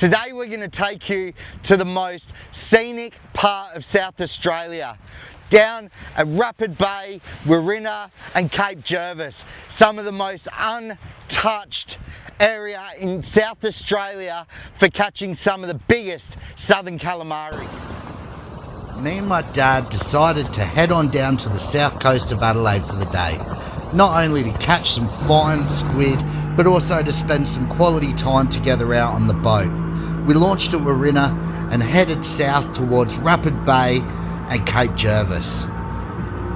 Today we're going to take you to the most scenic part of South Australia, down at Rapid Bay, Warina and Cape Jervis, some of the most untouched area in South Australia for catching some of the biggest southern calamari. Me and my dad decided to head on down to the south coast of Adelaide for the day, not only to catch some fine squid, but also to spend some quality time together out on the boat. We launched at Warina and headed south towards Rapid Bay and Cape Jervis.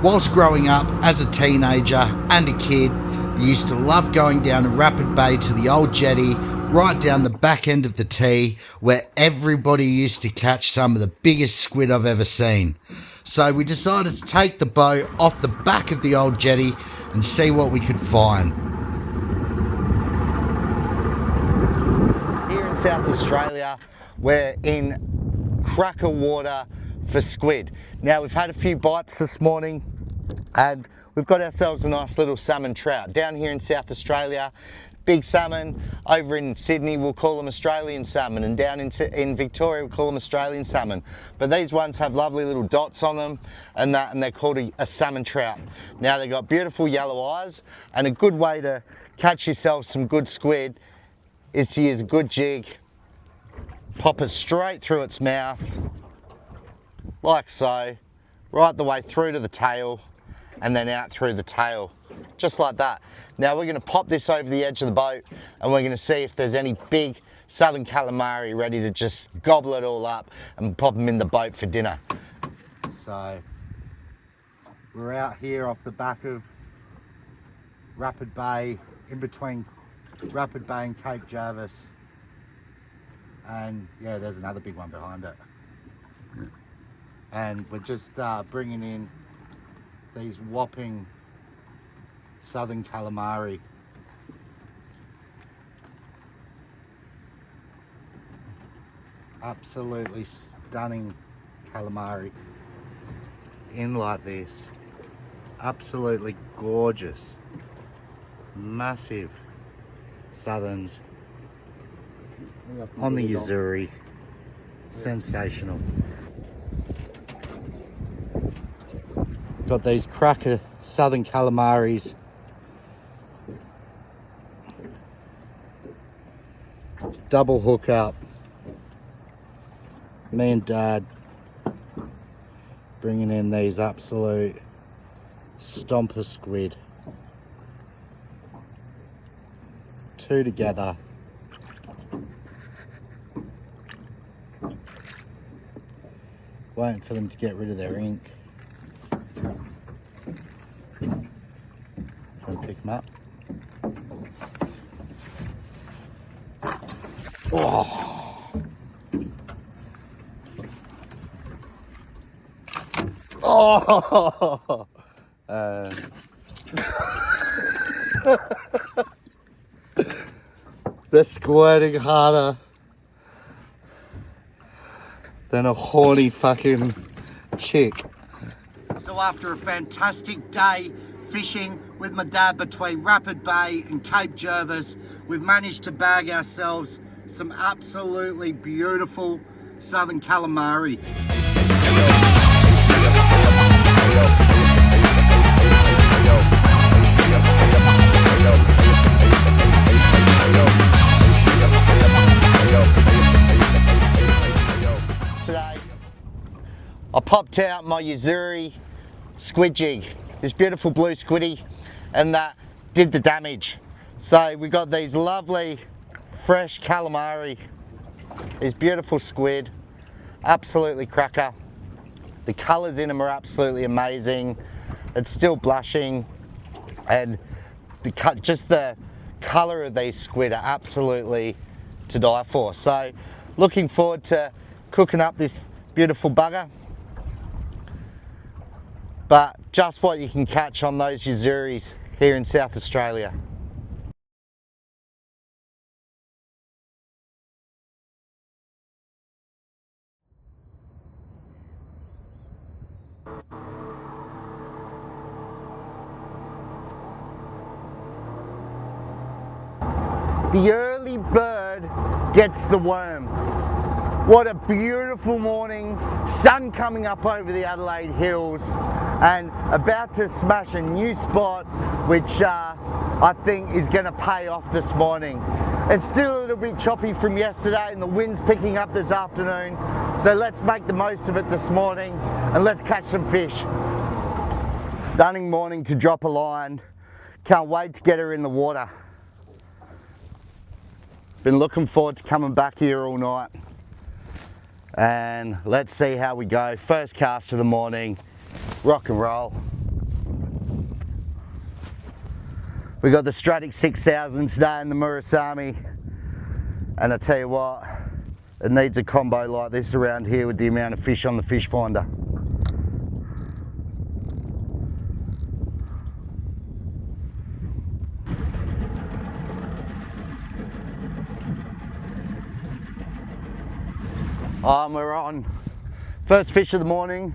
Whilst growing up as a teenager and a kid, I used to love going down to Rapid Bay to the old jetty, right down the back end of the T, where everybody used to catch some of the biggest squid I've ever seen. So we decided to take the boat off the back of the old jetty and see what we could find. Here in South Australia, we're in cracker water for squid. Now, we've had a few bites this morning and we've got ourselves a nice little salmon trout. Down here in South Australia, big salmon. Over in Sydney we'll call them Australian salmon, and down in Victoria we'll call them Australian salmon. But these ones have lovely little dots on them and they're called a salmon trout. Now, they've got beautiful yellow eyes, and a good way to catch yourself some good squid is to use a good jig, pop it straight through its mouth like so, right the way through to the tail and then out through the tail, just like that. Now we're going to pop this over the edge of the boat and we're going to see if there's any big southern calamari ready to just gobble it all up and pop them in the boat for dinner. So we're out here off the back of Rapid Bay, in between Rapid Bay and Cape Jervis, and yeah, there's another big one behind it. And we're just bringing in these whopping southern calamari. Absolutely stunning calamari in like this. Absolutely gorgeous, massive southerns on the Uzuri. Sensational. Got these cracker southern calamaris. Double hook up. Me and Dad bringing in these absolute stomper squid. Two together. Waiting for them to get rid of their ink. Try and pick them up. Oh. Oh. They're squirting harder than a horny fucking chick. So after a fantastic day fishing with my dad between Rapid Bay and Cape Jervis, we've managed to bag ourselves some absolutely beautiful southern calamari. Today I popped out my Uzuri squid jig, this beautiful blue squiddy, and that did the damage. So we got these lovely fresh calamari, these beautiful squid, absolutely cracker. The colours in them are absolutely amazing. It's still blushing, and just the colour of these squid are absolutely to die for. So looking forward to cooking up this beautiful bugger, but just what you can catch on those Uzuris here in South Australia. The early bird gets the worm. What a beautiful morning, sun coming up over the Adelaide Hills and about to smash a new spot which I think is going to pay off this morning. It's still a little bit choppy from yesterday and the wind's picking up this afternoon, so let's make the most of it this morning and let's catch some fish. Stunning morning to drop a line. Can't wait to get her in the water. Been looking forward to coming back here all night. And let's see how we go. First cast of the morning, rock and roll. We got the Stratic 6000 today in the Murasami. And I tell you what, it needs a combo like this around here with the amount of fish on the fish finder. We're on first fish of the morning.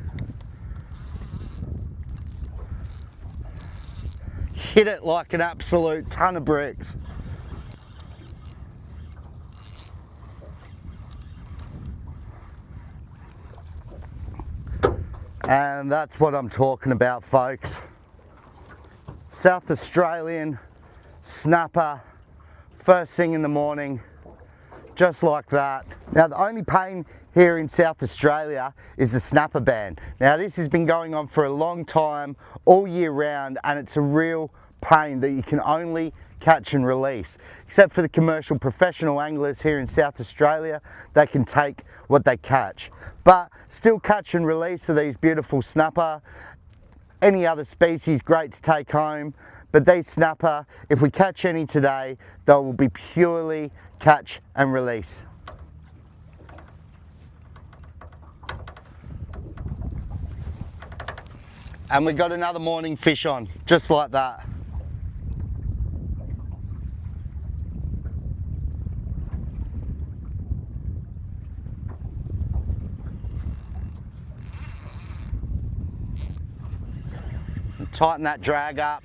Hit it like an absolute ton of bricks. And that's what I'm talking about, folks. South Australian snapper, first thing in the morning. Just like that. Now the only pain here in South Australia is the snapper ban. Now this has been going on for a long time, all year round, and it's a real pain that you can only catch and release. Except for the commercial professional anglers here in South Australia, they can take what they catch. But still catch and release of these beautiful snapper. Any other species great to take home, but these snapper, if we catch any today, they will be purely catch and release. And we got another morning fish on, just like that. And tighten that drag up,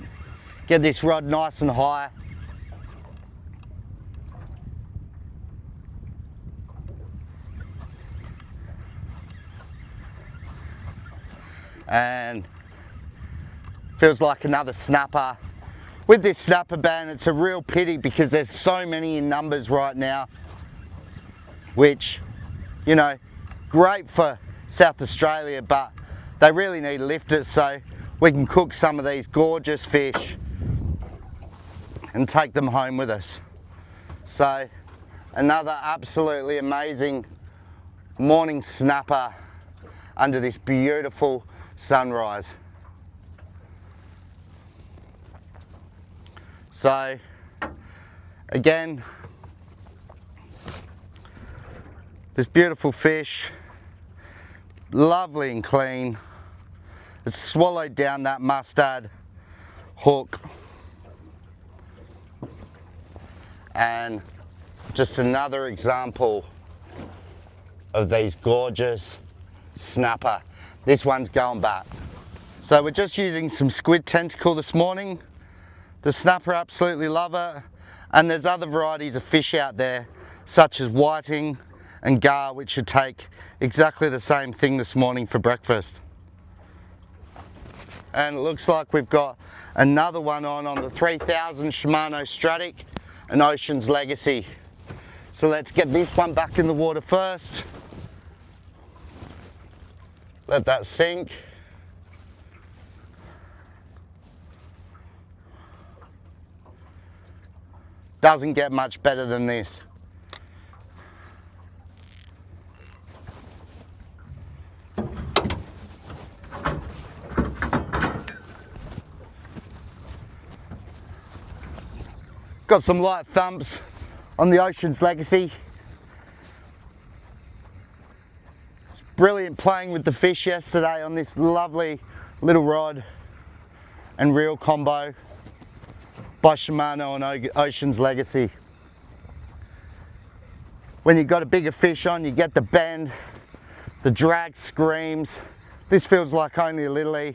get this rod nice and high. And feels like another snapper. With this snapper ban, it's a real pity because there's so many in numbers right now, which, you know, great for South Australia, but they really need to lift it so we can cook some of these gorgeous fish and take them home with us. So another absolutely amazing morning snapper under this beautiful sunrise. So again, this beautiful fish, lovely and clean. It's swallowed down that mustard hook, and just another example of these gorgeous snapper. This one's going back. So we're just using some squid tentacle this morning. The snapper absolutely love it, and there's other varieties of fish out there such as whiting and gar, which should take exactly the same thing this morning for breakfast. And it looks like we've got another one on the 3000 Shimano Stratic, an Ocean's Legacy. So let's get this one back in the water first. Let that sink. Doesn't get much better than this. Got some light thumps on the Ocean's Legacy. It's brilliant playing with the fish yesterday on this lovely little rod and reel combo by Shimano and Ocean's Legacy. When you've got a bigger fish on, you get the bend, the drag screams. This feels like only a littlie,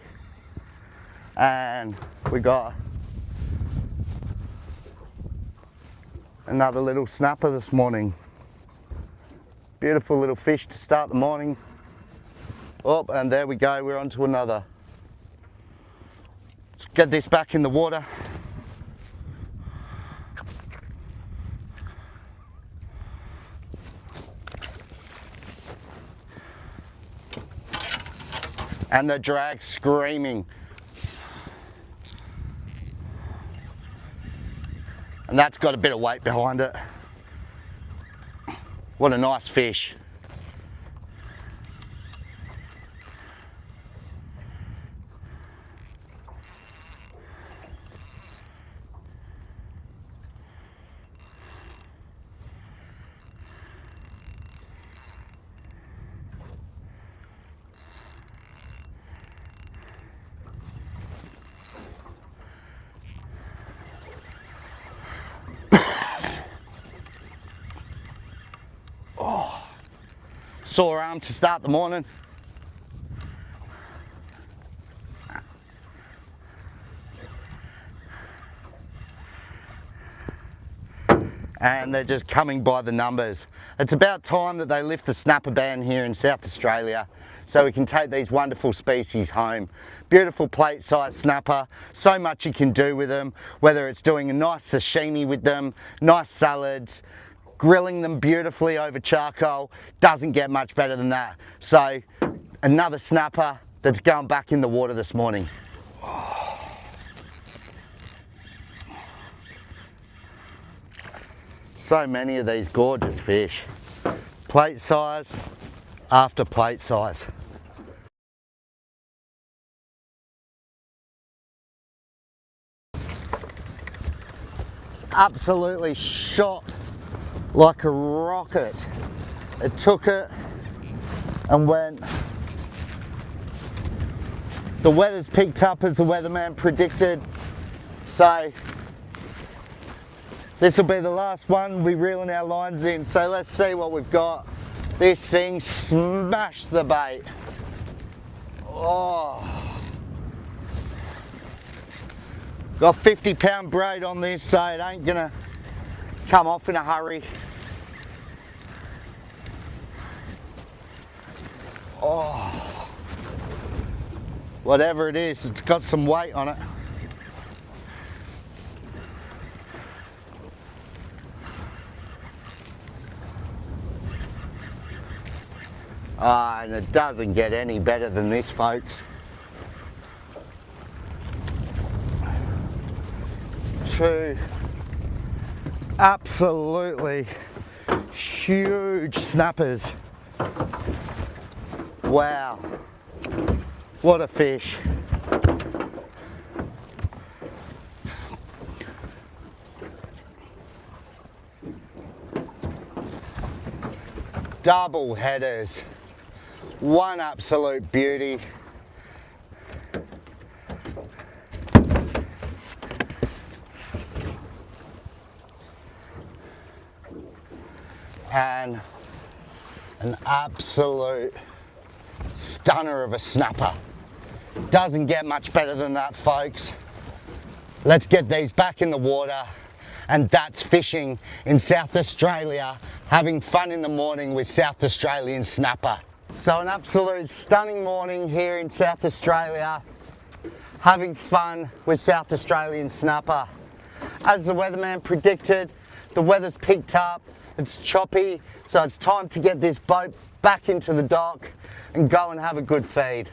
and we got another little snapper this morning. Beautiful little fish to start the morning. Oh, and there we go, we're on to another. Let's get this back in the water. And the drag screaming. And that's got a bit of weight behind it. What a nice fish. Sore arm to start the morning. And they're just coming by the numbers. It's about time that they lift the snapper ban here in South Australia so we can take these wonderful species home. Beautiful plate size snapper, so much you can do with them, whether it's doing a nice sashimi with them, nice salads, grilling them beautifully over charcoal. Doesn't get much better than that. So another snapper that's going back in the water this morning. So many of these gorgeous fish. Plate size after plate size. It's absolutely shot like a rocket. It took it and went. The weather's picked up as the weatherman predicted, so this will be the last one we reeling our lines in. So let's see what we've got. This thing smashed the bait. Oh, got 50-pound braid on this, so it ain't gonna come off in a hurry. Oh, whatever it is, it's got some weight on it. And it doesn't get any better than this, folks. Two absolutely huge snappers. Wow, what a fish. Double headers, one absolute beauty. And an absolute stunner of a snapper. Doesn't get much better than that, folks. Let's get these back in the water, and that's fishing in South Australia, having fun in the morning with South Australian snapper. So an absolute stunning morning here in South Australia, having fun with South Australian snapper. As the weatherman predicted, the weather's picked up. It's choppy, so it's time to get this boat back into the dock and go and have a good feed.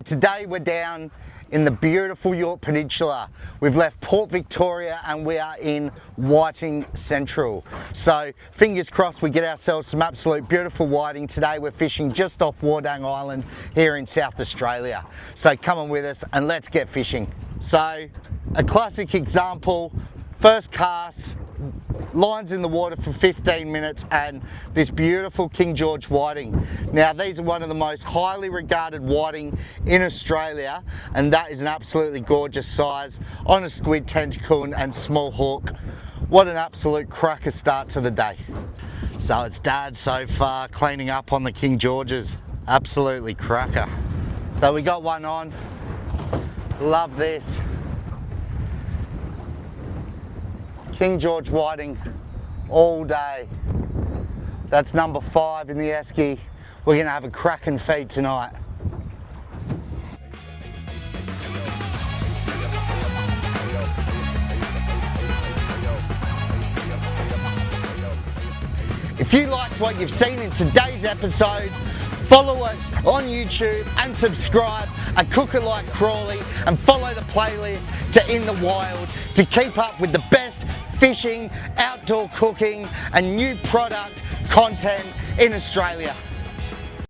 Today we're down in the beautiful Yorke Peninsula. We've left Port Victoria and we are in whiting central. So fingers crossed we get ourselves some absolute beautiful whiting. Today we're fishing just off Wardang Island here in South Australia. So come on with us and let's get fishing. So a classic example, first cast, lines in the water for 15 minutes and this beautiful King George whiting. Now these are one of the most highly regarded whiting in Australia, and that is an absolutely gorgeous size on a squid tentacle and small hook. What an absolute cracker start to the day. So it's Dad so far cleaning up on the King Georges. Absolutely cracker. So we got one on. Love this. King George whiting all day. That's number 5 in the esky. We're gonna have a cracking feed tonight. If you liked what you've seen in today's episode, follow us on YouTube and subscribe at Cook It Like Crawley, and follow the playlist to In the Wild to keep up with the best fishing, outdoor cooking and new product content in Australia.